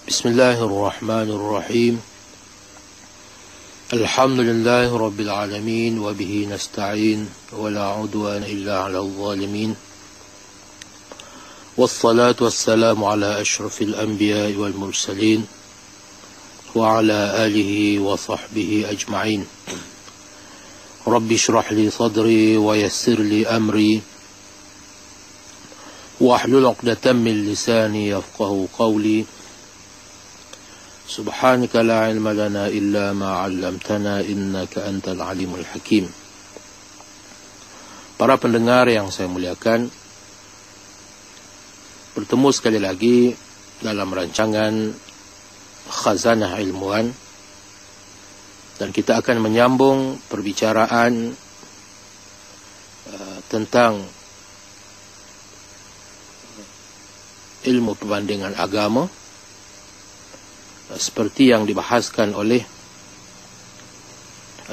بسم الله الرحمن الرحيم الحمد لله رب العالمين وبه نستعين ولا عدوان إلا على الظالمين والصلاة والسلام على أشرف الأنبياء والمرسلين وعلى آله وصحبه أجمعين رب اشرح لي صدري ويسر لي أمري واحلل عقدة من لساني يفقه قولي سبحانك لا علم لنا إلا ما علمتنا إنك أنت العليم الحكيم. Para pendengar yang saya muliakan, bertemu sekali lagi dalam rancangan Khazanah Ilmuwan, dan kita akan menyambung perbicaraan tentang ilmu perbandingan agama seperti yang dibahaskan oleh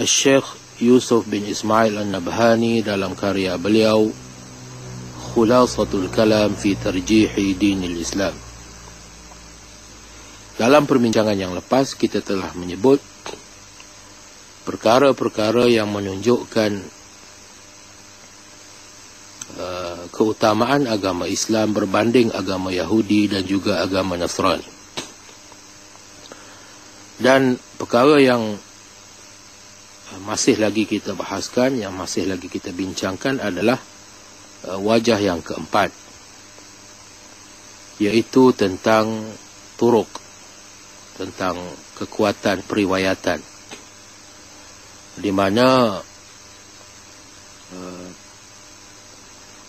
Syekh Yusuf bin Ismail An-Nabhani dalam karya beliau Khulasatul Kalam fi Tarjihi Dinil Islam. Dalam perbincangan yang lepas kita telah menyebut perkara-perkara yang menunjukkan keutamaan agama Islam berbanding agama Yahudi dan juga agama Nasrani. Dan perkara yang masih lagi kita bahaskan, yang masih lagi kita bincangkan adalah wajah yang keempat, iaitu tentang turuk, tentang kekuatan periwayatan, di mana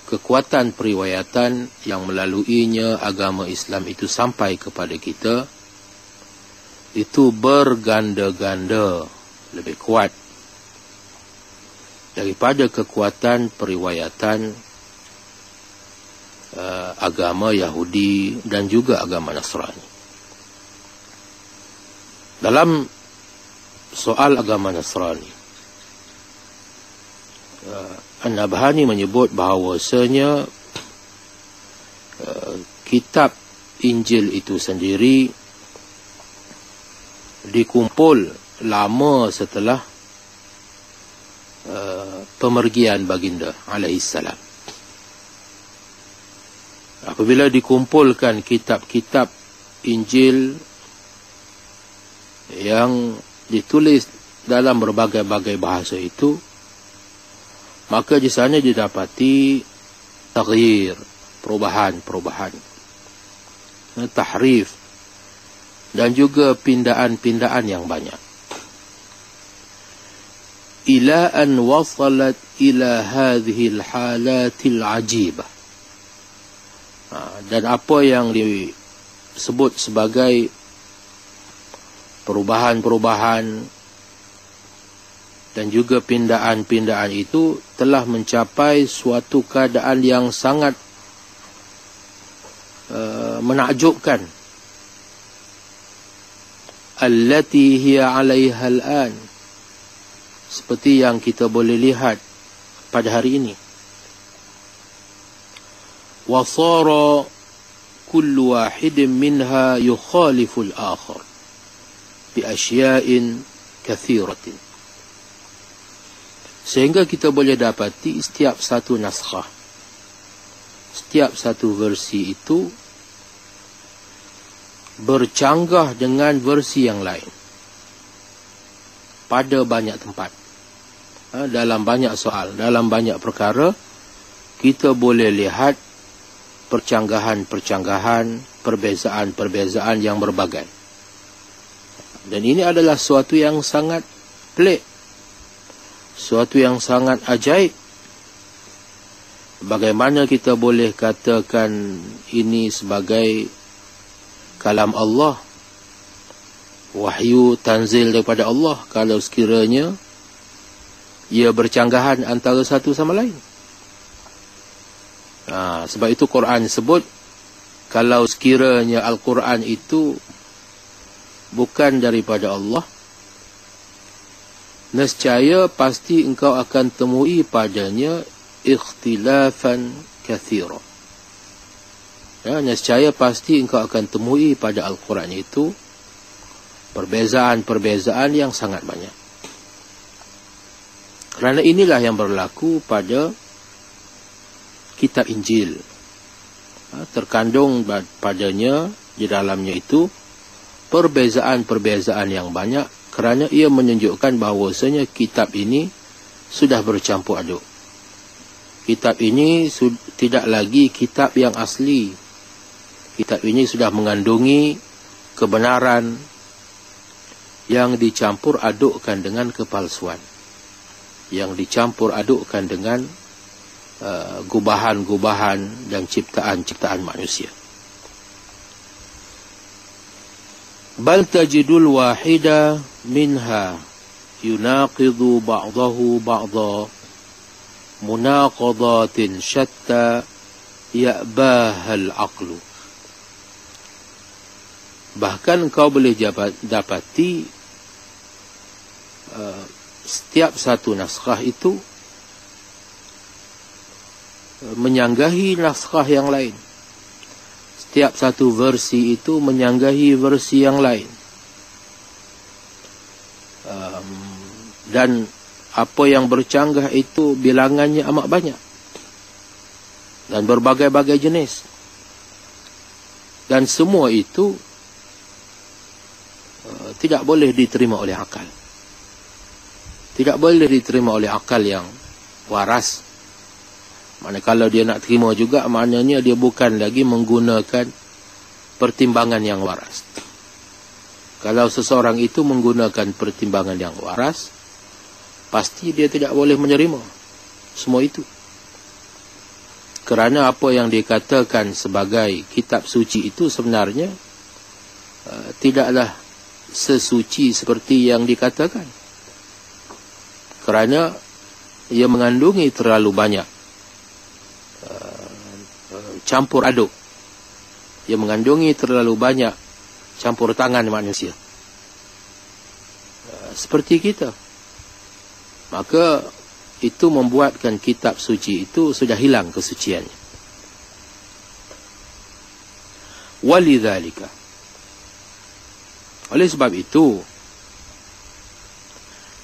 kekuatan periwayatan yang melaluinya agama Islam itu sampai kepada kita itu berganda-ganda lebih kuat daripada kekuatan periwayatan agama Yahudi dan juga agama Nasrani. Dalam soal agama Nasrani, An-Nabhani menyebut bahawasanya kitab Injil itu sendiri dikumpul lama setelah pemergian baginda alaihissalam. Apabila dikumpulkan kitab-kitab Injil yang ditulis dalam berbagai-bagai bahasa itu, maka di sana didapati taghyir, perubahan-perubahan, tahrif, dan juga pindaan-pindaan yang banyak. Ila an wasalat ila hadhihi al-halatil ajibah. Dan apa yang disebut sebagai perubahan-perubahan dan juga pindaan-pindaan itu telah mencapai suatu keadaan yang sangat menakjubkan. Allati hiya 'alaiha al-an, seperti yang kita boleh lihat pada hari ini. Wa sara kullu wahidin minha yukhalifu al-akhar bi asya'in katsiratin, sehingga kita boleh dapati setiap satu naskah, setiap satu versi itu bercanggah dengan versi yang lain pada banyak tempat, dalam banyak soal, dalam banyak perkara kita boleh lihat percanggahan-percanggahan, perbezaan-perbezaan yang berbagai. Dan ini adalah suatu yang sangat pelik, suatu yang sangat ajaib. Bagaimana kita boleh katakan ini sebagai kalam Allah, wahyu tanzil daripada Allah, kalau sekiranya ia bercanggahan antara satu sama lain? Sebab itu Quran sebut, kalau sekiranya Al-Quran itu bukan daripada Allah, nescaya pasti engkau akan temui padanya ikhtilafan kathira, Ya, nescaya pasti engkau akan temui pada Al-Quran itu perbezaan-perbezaan yang sangat banyak. Kerana inilah yang berlaku pada kitab Injil. Terkandung padanya, di dalamnya itu, perbezaan-perbezaan yang banyak, kerana ia menunjukkan bahawasanya kitab ini sudah bercampur aduk. Kitab ini tidak lagi kitab yang asli. Kitab ini sudah mengandungi kebenaran yang dicampur adukkan dengan kepalsuan, yang dicampur adukkan dengan gubahan-gubahan dan ciptaan-ciptaan manusia. Bal tajidul wahida minha yunaqidu ba'dahu ba'da munaqadatin syatta ya'bahal aqlu. Bahkan kau boleh dapati setiap satu naskah itu menyanggahi naskah yang lain. Setiap satu versi itu menyanggahi versi yang lain. Dan apa yang bercanggah itu bilangannya amat banyak. Dan berbagai-bagai jenis. Dan semua itu tidak boleh diterima oleh akal. Tidak boleh diterima oleh akal yang waras. Manakala dia nak terima juga, maknanya dia bukan lagi menggunakan pertimbangan yang waras. Kalau seseorang itu menggunakan pertimbangan yang waras, pasti dia tidak boleh menerima semua itu. Kerana apa yang dikatakan sebagai kitab suci itu sebenarnya tidaklah sesuci seperti yang dikatakan. Kerana ia mengandungi terlalu banyak campur aduk. Ia mengandungi terlalu banyak campur tangan manusia. Seperti kita. Maka itu membuatkan kitab suci itu sudah hilang kesuciannya. Walidzalika. Oleh sebab itu,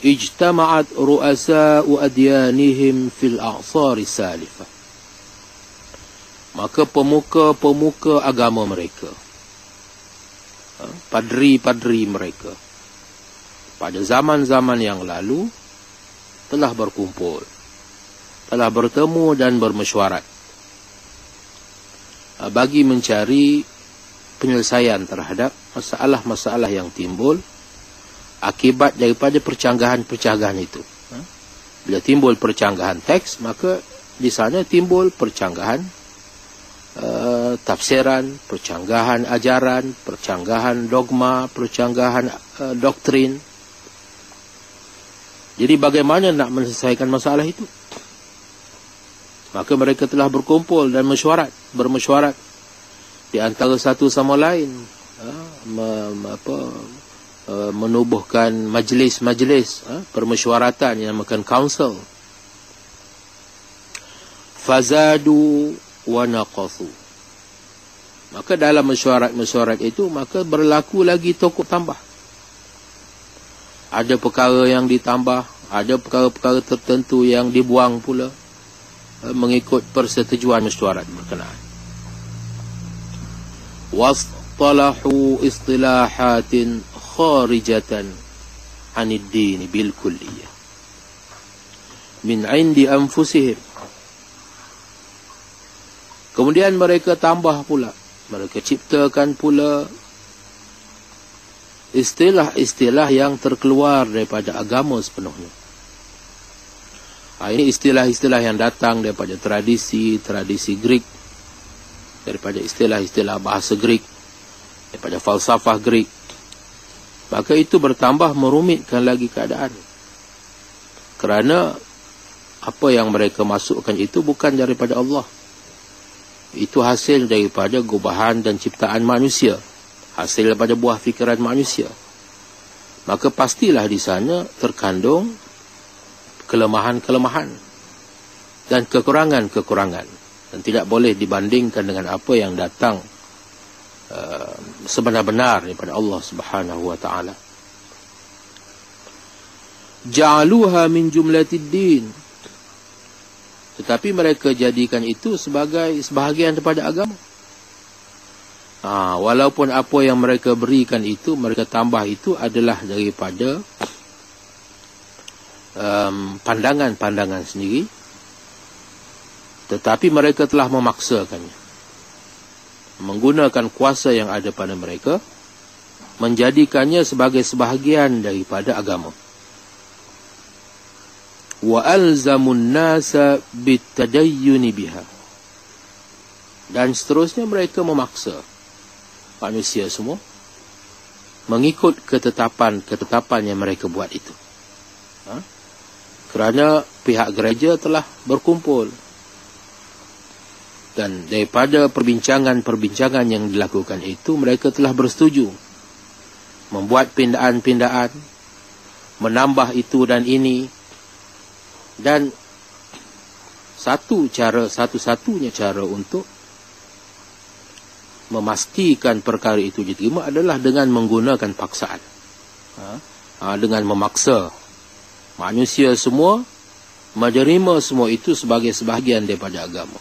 ijtama'at ru'asa'u adyanihim fil a'sari salifah. Maka pemuka-pemuka agama mereka, padri-padri mereka, pada zaman-zaman yang lalu, telah berkumpul, telah bertemu dan bermesyuarat bagi mencari penyelesaian terhadap masalah-masalah yang timbul akibat daripada percanggahan-percanggahan itu. Bila timbul percanggahan teks, maka di sana timbul percanggahan tafsiran, percanggahan ajaran, percanggahan dogma, percanggahan doktrin. Jadi bagaimana nak menyelesaikan masalah itu? Maka mereka telah berkumpul dan bermesyuarat di antara satu sama lain, menubuhkan majlis-majlis permesyuaratan yang dinamakan council. Fazadu wa naqathu. Maka dalam mesyuarat itu, maka berlaku lagi tokok tambah. Ada perkara yang ditambah, ada perkara-perkara tertentu yang dibuang pula, mengikut persetujuan mesyuarat berkenaan. Wastalahu istilahatin kharijatan anid din bil kulliyah min indi anfusihim. Kemudian mereka tambah pula, mereka ciptakan pula istilah-istilah yang terkeluar daripada agama sepenuhnya. Ini istilah-istilah yang datang daripada tradisi Greek, daripada istilah-istilah bahasa Greek, daripada falsafah Greek. Maka itu bertambah merumitkan lagi keadaan. Kerana apa yang mereka masukkan itu bukan daripada Allah. Itu hasil daripada gubahan dan ciptaan manusia, hasil daripada buah fikiran manusia. Maka pastilah di sana terkandung kelemahan-kelemahan dan kekurangan-kekurangan dan tidak boleh dibandingkan dengan apa yang datang sebenar-benar daripada Allah Subhanahu wa taala. Ja'aluha min jumlatid din, tetapi mereka jadikan itu sebagai sebahagian daripada agama. Walaupun apa yang mereka berikan itu, mereka tambah itu adalah daripada pandangan-pandangan sendiri, tetapi mereka telah memaksakannya, menggunakan kuasa yang ada pada mereka, menjadikannya sebagai sebahagian daripada agama. Wa alzamun nasa bitadayyuni biha, dan seterusnya mereka memaksa manusia semua mengikut ketetapan yang mereka buat itu. Kerana pihak gereja telah berkumpul, dan daripada perbincangan-perbincangan yang dilakukan itu, mereka telah bersetuju membuat pindaan-pindaan, menambah itu dan ini, dan satu-satunya cara untuk memastikan perkara itu diterima adalah dengan menggunakan paksaan, dengan memaksa manusia semua menerima semua itu sebagai sebahagian daripada agama.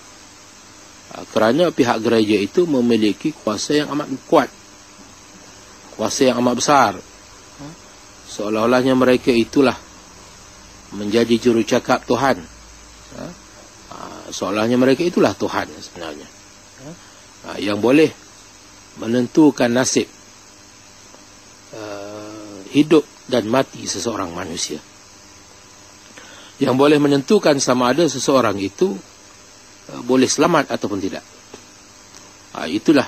Kerana pihak gereja itu memiliki kuasa yang amat kuat, kuasa yang amat besar, seolah-olahnya mereka itulah menjadi jurucakap Tuhan, seolah-olahnya mereka itulah Tuhan sebenarnya, yang boleh menentukan nasib hidup dan mati seseorang manusia, yang boleh menentukan sama ada seseorang itu boleh selamat ataupun tidak. Itulah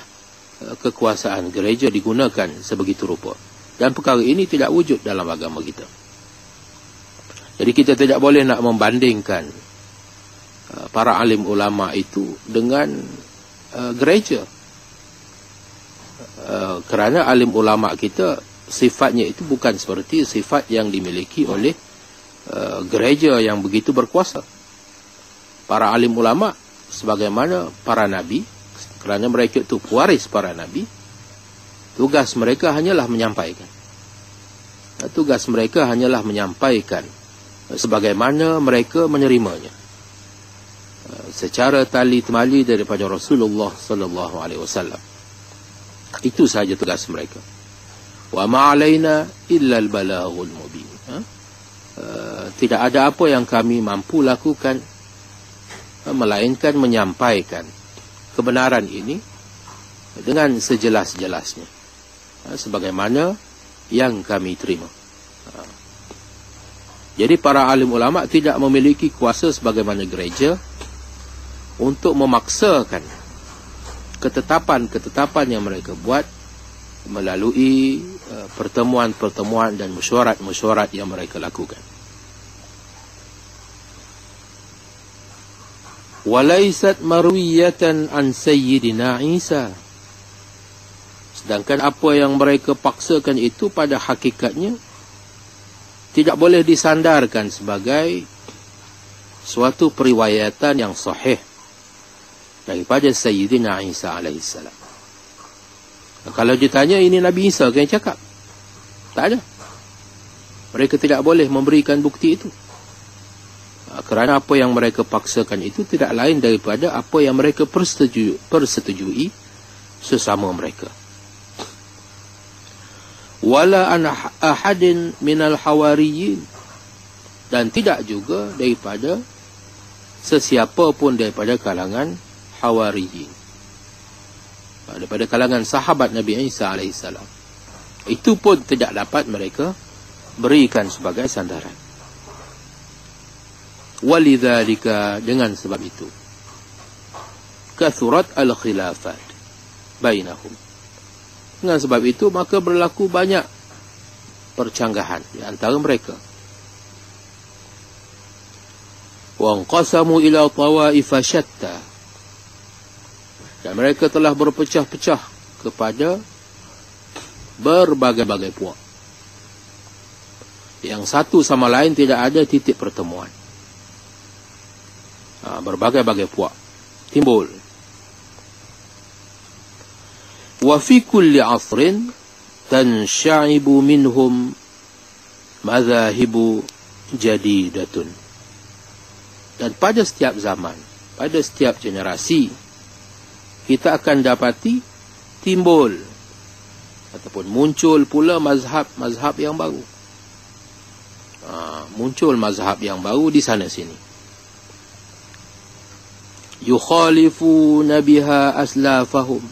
kekuasaan gereja digunakan sebegitu rupa, dan perkara ini tidak wujud dalam agama kita. Jadi kita tidak boleh nak membandingkan para alim ulama itu dengan gereja, kerana alim ulama kita sifatnya itu bukan seperti sifat yang dimiliki oleh gereja yang begitu berkuasa. Para alim ulama sebagaimana para nabi, kerana mereka itu pewaris para nabi, tugas mereka hanyalah menyampaikan. Tugas mereka hanyalah menyampaikan sebagaimana mereka menerimanya, secara tali temali daripada Rasulullah sallallahu alaihi wasallam. Itu sahaja tugas mereka. Wa ma alaina illa al-balaghul mubin. Tidak ada apa yang kami mampu lakukan melainkan menyampaikan kebenaran ini dengan sejelas-jelasnya, sebagaimana yang kami terima. Jadi para alim ulama tidak memiliki kuasa sebagaimana gereja untuk memaksakan ketetapan-ketetapan yang mereka buat melalui pertemuan-pertemuan dan mesyuarat-mesyuarat yang mereka lakukan. Walaysat marwiyatan an sayyidina Isa, sedangkan apa yang mereka paksakan itu pada hakikatnya tidak boleh disandarkan sebagai suatu periwayatan yang sahih daripada Sayyidina Isa alaihissalam. Kalau ditanya ini Nabi Isa yang cakap, tak ada. Mereka tidak boleh memberikan bukti itu, kerana apa yang mereka paksakan itu tidak lain daripada apa yang mereka persetujui sesama mereka. Wala an ahadin minal hawariyin, dan tidak juga daripada sesiapa pun daripada kalangan hawariyin, daripada kalangan sahabat Nabi Isa alaihissalam. Itu pun tidak dapat mereka berikan sebagai sandaran. Walidzalika, dengan sebab itu, kathurat al-khilafat bainahum, dengan sebab itu maka berlaku banyak percanggahan di antara mereka. Wa anqasamu ila tawaifa syatta, dan mereka telah berpecah-pecah kepada berbagai-bagai puak, yang satu sama lain tidak ada titik pertemuan. Berbagai-bagai puak timbul. Wa fi kulli asrin tansha'ibu minhum madhahibu jadidatun. Dan pada setiap zaman, pada setiap generasi, kita akan dapati timbul ataupun muncul pula mazhab yang baru. Muncul mazhab yang baru di sana sini. Yukhalifuna biha aslafahum.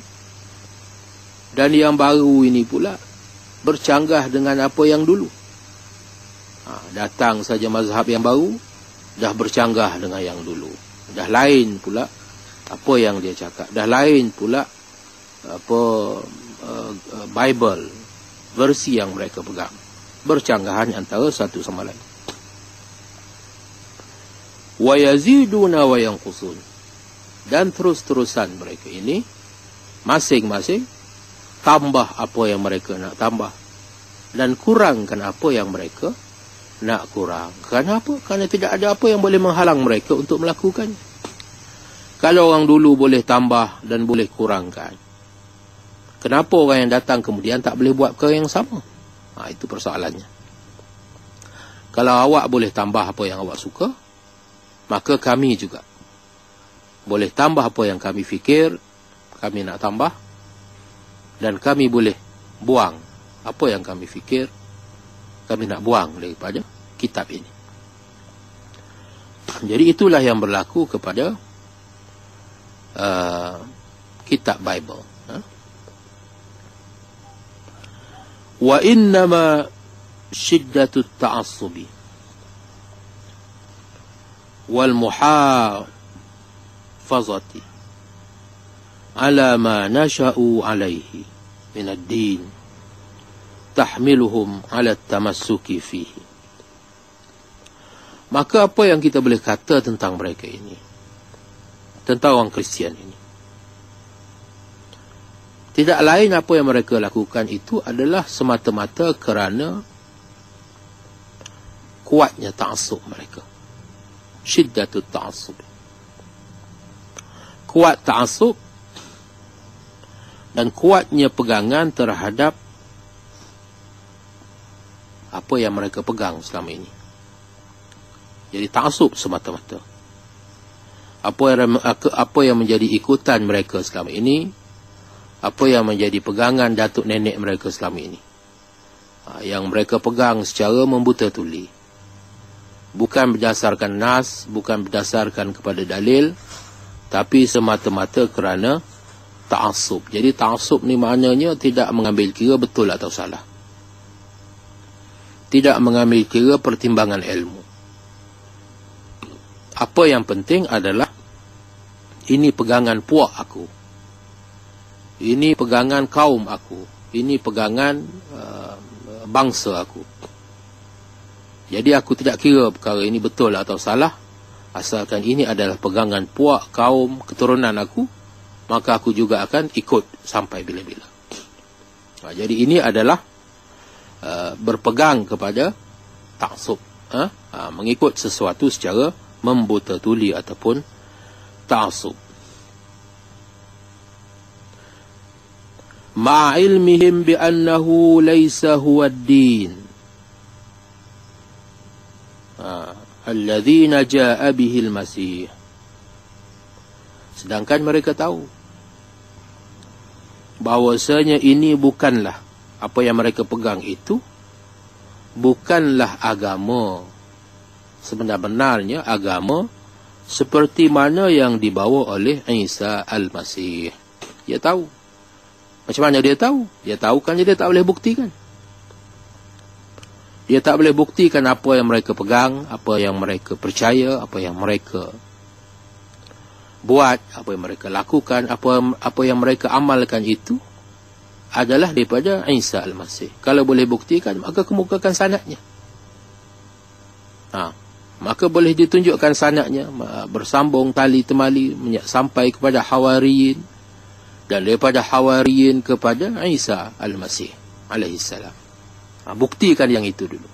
Dan yang baru ini pula bercanggah dengan apa yang dulu. Datang saja mazhab yang baru, dah bercanggah dengan yang dulu. Dah lain pula apa yang dia cakap. Dah lain pula Bible, versi yang mereka pegang. Bercanggahan antara satu sama lain. Wa yaziduna wa yanqusun. Dan terus-terusan mereka ini masing-masing tambah apa yang mereka nak tambah dan kurangkan apa yang mereka nak kurang. Kenapa? Kerana tidak ada apa yang boleh menghalang mereka untuk melakukannya. Kalau orang dulu boleh tambah dan boleh kurangkan, kenapa orang yang datang kemudian tak boleh buat perkara yang sama? Itu persoalannya. Kalau awak boleh tambah apa yang awak suka, maka kami juga boleh tambah apa yang kami fikir, kami nak tambah, dan kami boleh buang apa yang kami fikir, kami nak buang daripada kitab ini. Jadi itulah yang berlaku kepada kitab Bible. Wa innama shiddatut ta'assubi wal muhafazati ala ma nasha'u alaihi min ad-din tahmiluhum ala tamassuki fihi. Maka apa yang kita boleh kata tentang mereka ini, tentang orang Kristian ini, tidak lain apa yang mereka lakukan itu adalah semata-mata kerana kuatnya ta'assub mereka. Syiddatut ta'assub. Kuat ta'assub dan kuatnya pegangan terhadap apa yang mereka pegang selama ini. Jadi ta'assub semata-mata. Apa yang menjadi ikutan mereka selama ini, apa yang menjadi pegangan datuk nenek mereka selama ini, yang mereka pegang secara membuta tuli, bukan berdasarkan nas, bukan berdasarkan kepada dalil, tapi semata-mata kerana ta'assub. Jadi ta'assub ni maknanya tidak mengambil kira betul atau salah, tidak mengambil kira pertimbangan ilmu. Apa yang penting adalah ini pegangan puak aku, ini pegangan kaum aku, ini pegangan bangsa aku. Jadi aku tidak kira perkara ini betul atau salah, asalkan ini adalah pegangan puak kaum keturunan aku, maka aku juga akan ikut sampai bila-bila. Jadi ini adalah berpegang kepada ta'assub, mengikut sesuatu secara membuta tuli ataupun ta'assub. Ma'ilmihim bi'annahu laysa huwa ad-din alladhina ja'a bihi al-masih. Sedangkan mereka tahu bahawasanya ini bukanlah apa yang mereka pegang itu, bukanlah agama sebenar-benarnya, agama seperti mana yang dibawa oleh Isa al-Masih. Dia tahu. Macam mana dia tahu? Dia tahu kan dia tak boleh buktikan. Dia tak boleh buktikan apa yang mereka pegang, apa yang mereka percaya, apa yang mereka buat, apa yang mereka lakukan, apa yang mereka amalkan itu adalah daripada Isa al-Masih. Kalau boleh buktikan, maka kemukakan sanadnya. Maka boleh ditunjukkan sanadnya, bersambung tali temali sampai kepada Hawariyin, dan daripada Hawariyin kepada Isa al-Masih alaihissalam. Buktikan yang itu dulu.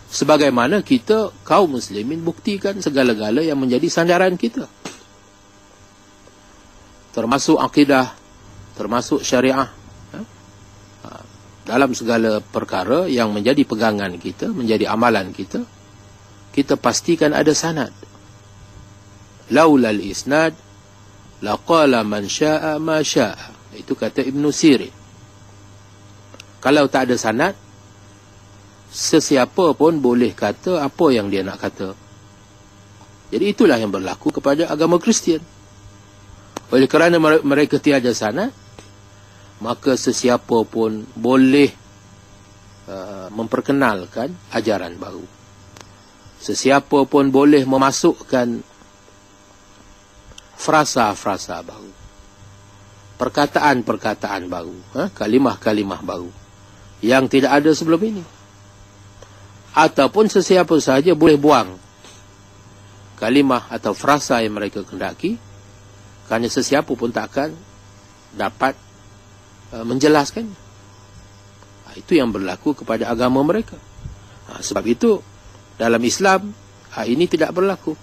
Sebagaimana kita kaum muslimin buktikan segala-gala yang menjadi sandaran kita. termasuk akidah, termasuk syariah. Dalam segala perkara yang menjadi pegangan kita, menjadi amalan kita, kita pastikan ada sanad. Laulal isnad laqala man syaa ma syaa. Itu kata Ibn Sirin. Kalau tak ada sanad, sesiapa pun boleh kata apa yang dia nak kata. Jadi itulah yang berlaku kepada agama Kristian. Oleh kerana mereka tiada sanad, maka sesiapa pun boleh memperkenalkan ajaran baru. Sesiapa pun boleh memasukkan frasa-frasa baru, perkataan-perkataan baru, kalimah-kalimah baru yang tidak ada sebelum ini. Ataupun sesiapa sahaja boleh buang kalimah atau frasa yang mereka kendaki, kerana sesiapa pun tak akan dapat menjelaskan. Itu yang berlaku kepada agama mereka. Sebab itu dalam Islam ini tidak berlaku.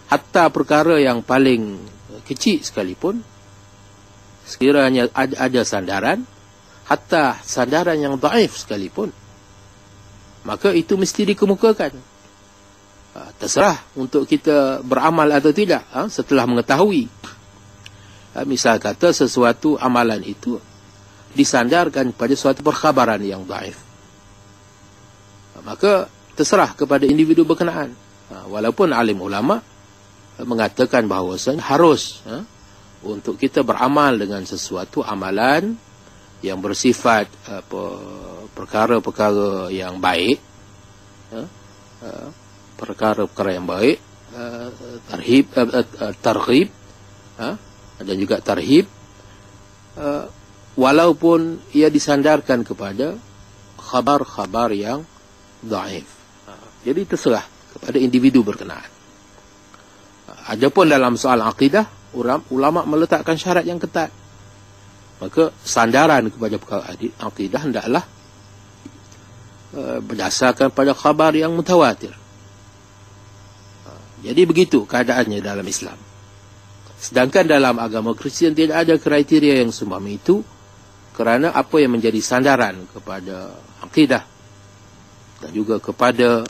Hatta perkara yang paling kecil sekalipun, sekiranya ada sandaran, hatta sandaran yang dhaif sekalipun, maka itu mesti dikemukakan. Terserah untuk kita beramal atau tidak setelah mengetahui. Misal kata sesuatu amalan itu disandarkan pada suatu perkhabaran yang dhaif, maka terserah kepada individu berkenaan. Walaupun alim ulama mengatakan bahawasanya harus untuk kita beramal dengan sesuatu amalan yang bersifat perkara-perkara yang baik, perkara-perkara yang baik, targhib dan juga tarhib, walaupun ia disandarkan kepada khabar-khabar yang dhaif. Jadi terserah kepada individu berkenaan. Adapun dalam soal akidah, ulama meletakkan syarat yang ketat. Maka sandaran kepada perkara akidah hendaklah berdasarkan pada khabar yang mutawatir. Jadi begitu keadaannya dalam Islam. Sedangkan dalam agama Kristian tidak ada kriteria yang semacam itu, kerana apa yang menjadi sandaran kepada akidah dan juga kepada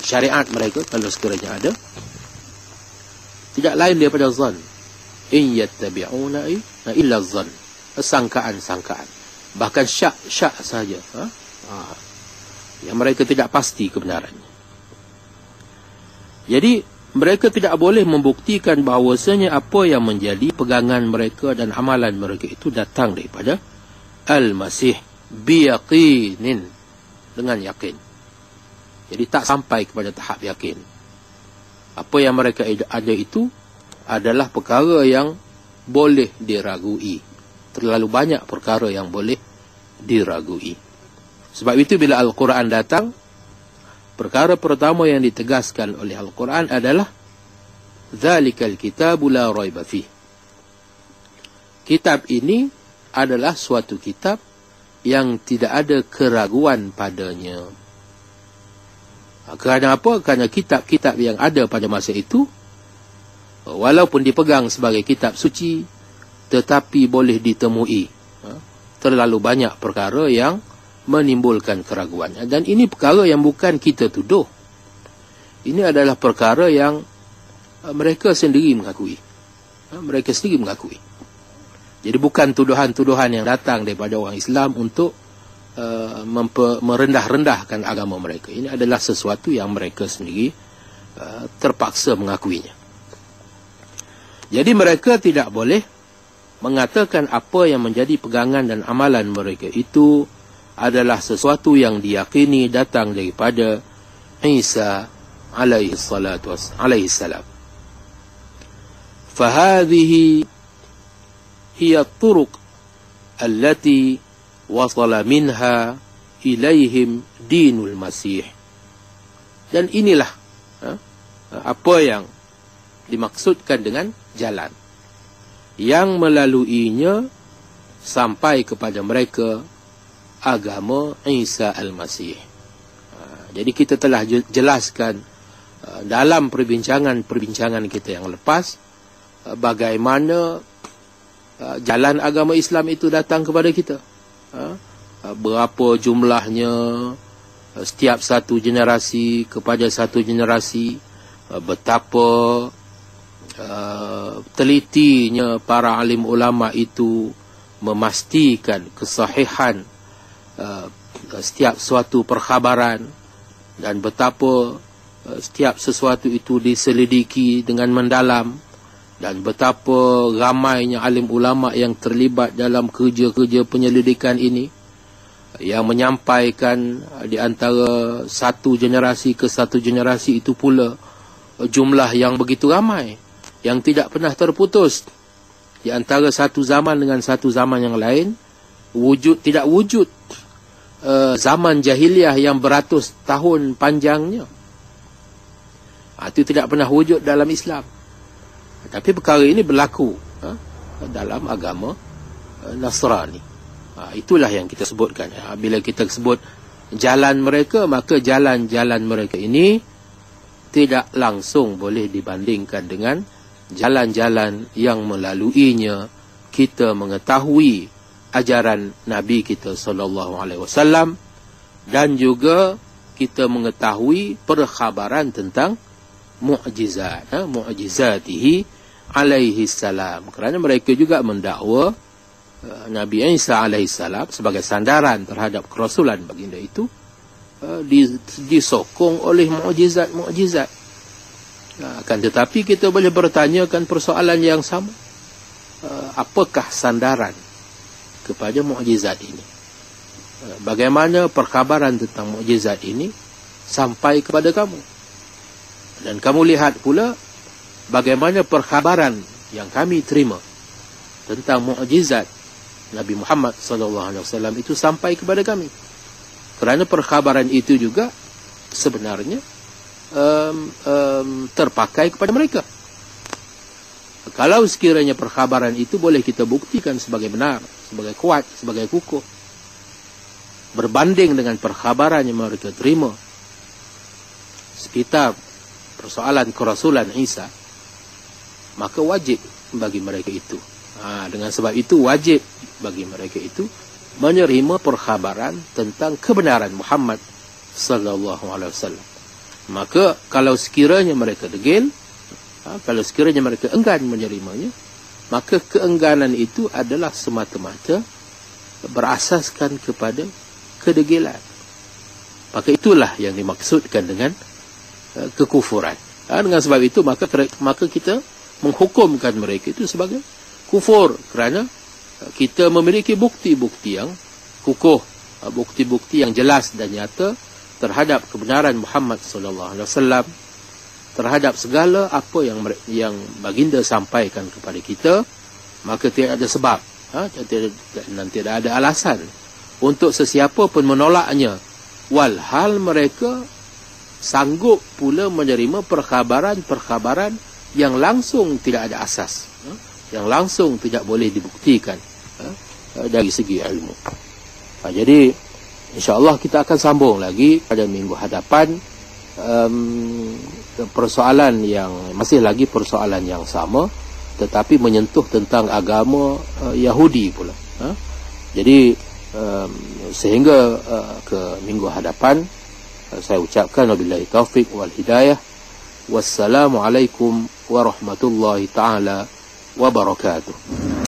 syariat mereka, kalau sekiranya ada, tidak lain daripada zan. In yattabi'una illa zan. Sangkaan-sangkaan. Bahkan syak saja. Yang mereka tidak pasti kebenarannya. Jadi mereka tidak boleh membuktikan bahawasanya apa yang menjadi pegangan mereka dan amalan mereka itu datang daripada Al-Masih biyaqinin, dengan yakin. Jadi tak sampai kepada tahap yakin. Apa yang mereka ada itu adalah perkara yang boleh diragui. Terlalu banyak perkara yang boleh diragui. Sebab itu bila Al-Quran datang, perkara pertama yang ditegaskan oleh Al-Quran adalah Dzalikal kitabu la raiba fih. Kitab ini adalah suatu kitab yang tidak ada keraguan padanya. Kerana apa? Kerana kitab-kitab yang ada pada masa itu, walaupun dipegang sebagai kitab suci, tetapi boleh ditemui terlalu banyak perkara yang menimbulkan keraguan. Dan ini perkara yang bukan kita tuduh. Ini adalah perkara yang mereka sendiri mengakui. Mereka sendiri mengakui. Jadi bukan tuduhan-tuduhan yang datang daripada orang Islam untuk merendah-rendahkan agama mereka. Ini adalah sesuatu yang mereka sendiri terpaksa mengakuinya. Jadi mereka tidak boleh mengatakan apa yang menjadi pegangan dan amalan mereka itu adalah sesuatu yang diyakini datang daripada Isa alaihi salam. Fahadhihi hiya turuq allati wasala minha ilaihim dinul Masih. Dan inilah apa yang dimaksudkan dengan jalan yang melaluinya sampai kepada mereka agama Isa Al-Masih. Jadi kita telah jelaskan dalam perbincangan kita yang lepas, bagaimana jalan agama Islam itu datang kepada kita. Berapa jumlahnya setiap satu generasi kepada satu generasi, betapa telitinya para alim ulama itu memastikan kesahihan setiap suatu perkhabaran, dan betapa setiap sesuatu itu diselidiki dengan mendalam, dan betapa ramainya alim ulama yang terlibat dalam kerja-kerja penyelidikan ini, yang menyampaikan di antara satu generasi ke satu generasi itu pula jumlah yang begitu ramai, yang tidak pernah terputus di antara satu zaman dengan satu zaman yang lain. Tidak wujud zaman jahiliah yang beratus tahun panjangnya. Itu tidak pernah wujud dalam Islam. Tapi perkara ini berlaku dalam agama Nasrani. Itulah yang kita sebutkan. Bila kita sebut jalan mereka, maka jalan-jalan mereka ini tidak langsung boleh dibandingkan dengan jalan-jalan yang melaluinya kita mengetahui ajaran Nabi kita SAW, dan juga kita mengetahui perkhabaran tentang mu'jizatihi alaihi salam. Kerana mereka juga mendakwa Nabi Isa alaihi salam sebagai sandaran terhadap kerasulan baginda itu disokong oleh mu'jizat. Akan tetapi kita boleh bertanyakan persoalan yang sama. Apakah sandaran kepada mukjizat ini? Bagaimana perkhabaran tentang mukjizat ini sampai kepada kamu? Dan kamu lihat pula bagaimana perkhabaran yang kami terima tentang mukjizat Nabi Muhammad SAW itu sampai kepada kami. Kerana perkhabaran itu juga sebenarnya terpakai kepada mereka. Kalau sekiranya perkhabaran itu boleh kita buktikan sebagai benar, sebagai kuat, sebagai kukuh, berbanding dengan perkhabaran yang mereka terima sekitar persoalan kerasulan Isa, maka wajib bagi mereka itu. Dengan sebab itu wajib bagi mereka itu menerima perkhabaran tentang kebenaran Muhammad sallallahu alaihi wasallam. Maka kalau sekiranya mereka degil, kalau sekiranya mereka enggan menerimanya, maka keengganan itu adalah semata-mata berasaskan kepada kedegilan. Maka itulah yang dimaksudkan dengan kekufuran. Dengan sebab itu maka kita menghukumkan mereka itu sebagai kufur, kerana kita memiliki bukti-bukti yang kukuh, bukti-bukti yang jelas dan nyata terhadap kebenaran Muhammad sallallahu alaihi wasallam, terhadap segala apa yang baginda sampaikan kepada kita. Maka tidak ada sebab dan tidak ada alasan untuk sesiapa pun menolaknya, walhal mereka sanggup pula menerima perkhabaran yang langsung tidak ada asas, yang langsung tidak boleh dibuktikan dari segi ilmu. Jadi insya-Allah kita akan sambung lagi pada minggu hadapan persoalan yang masih lagi persoalan yang sama, tetapi menyentuh tentang agama Yahudi pula. Jadi sehingga ke minggu hadapan, saya ucapkan wabillahi taufik wal hidayah. Wassalamualaikum warahmatullahi taala wabarakatuh.